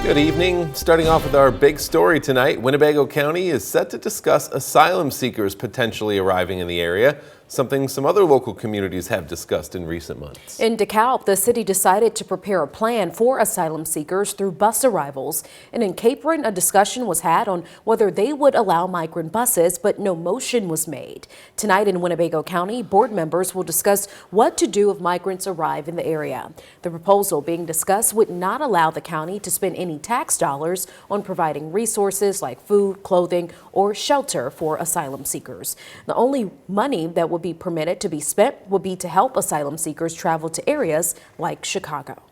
Good evening. Starting off with our big story tonight, Winnebago County is set to discuss asylum seekers potentially arriving in the area, something some other local communities have discussed in recent months. In DeKalb, the city decided to prepare a plan for asylum seekers through bus arrivals. And in Capron, a discussion was had on whether they would allow migrant buses, but no motion was made. Tonight in Winnebago County, board members will discuss what to do if migrants arrive in the area. The proposal being discussed would not allow the county to spend any tax dollars on providing resources like food, clothing, or shelter for asylum seekers. The only money that would be permitted to be spent would be to help asylum seekers travel to areas like Chicago.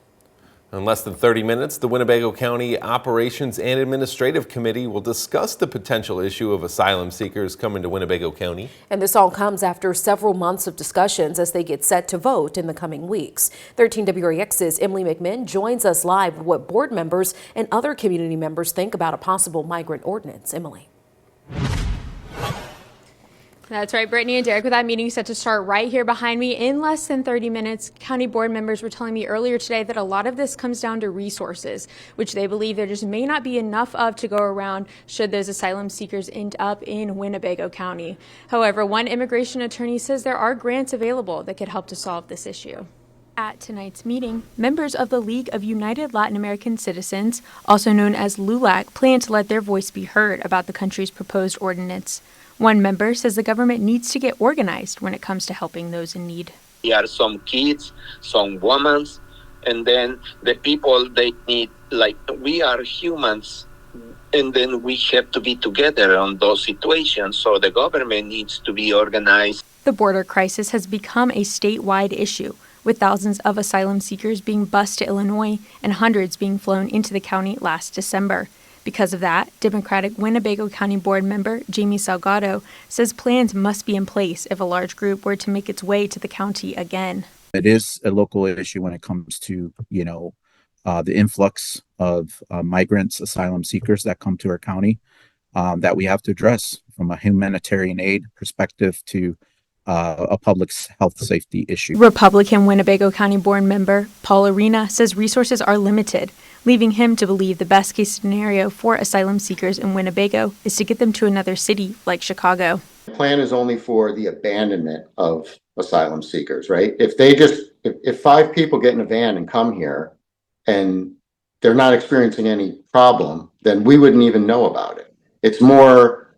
In less than 30 minutes, the Winnebago County Operations and Administrative Committee will discuss the potential issue of asylum seekers coming to Winnebago County. And this all comes after several months of discussions as they get set to vote in the coming weeks. 13 WREX's Emily McMinn joins us live with what board members and other community members think about a possible migrant ordinance. Emily. That's right, Brittany and Derek, with that meeting set to start right here behind me in less than 30 minutes, county board members were telling me earlier today that a lot of this comes down to resources, which they believe there just may not be enough of to go around should those asylum seekers end up in Winnebago County. However, one immigration attorney says there are grants available that could help to solve this issue. At tonight's meeting, members of the League of United Latin American Citizens, also known as LULAC, plan to let their voice be heard about the country's proposed ordinance. One member says the government needs to get organized when it comes to helping those in need. There are some kids, some women, and then the people they need, like we are humans, and then we have to be together on those situations. So the government needs to be organized. The border crisis has become a statewide issue, with thousands of asylum seekers being bused to Illinois and hundreds being flown into the county last December. Because of that, Democratic Winnebago County Board member Jamie Salgado says plans must be in place if a large group were to make its way to the county again. It is a local issue when it comes to, the influx of migrants, asylum seekers that come to our county that we have to address from a humanitarian aid perspective to a public health safety issue. Republican Winnebago County Board member Paul Arena says resources are limited, leaving him to believe the best case scenario for asylum seekers in Winnebago is to get them to another city like Chicago. The plan is only for the abandonment of asylum seekers, right? If 5 people get in a van and come here and they're not experiencing any problem, then we wouldn't even know about it. It's more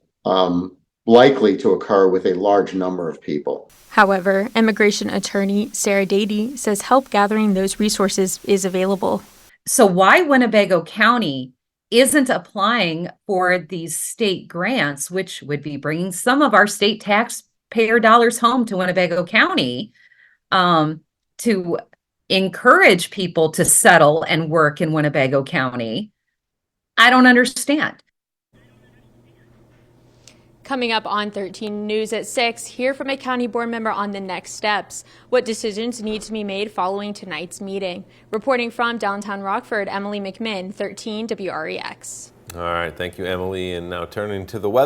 likely to occur with a large number of people. However, immigration attorney Sarah Dady says help gathering those resources is available. So why Winnebago County isn't applying for these state grants, which would be bringing some of our state taxpayer dollars home to Winnebago County, to encourage people to settle and work in Winnebago County, I don't understand. Coming up on 13 News at 6, hear from a county board member on the next steps. What decisions need to be made following tonight's meeting? Reporting from downtown Rockford, Emily McMinn, 13 WREX. All right, thank you, Emily. And now turning to the weather.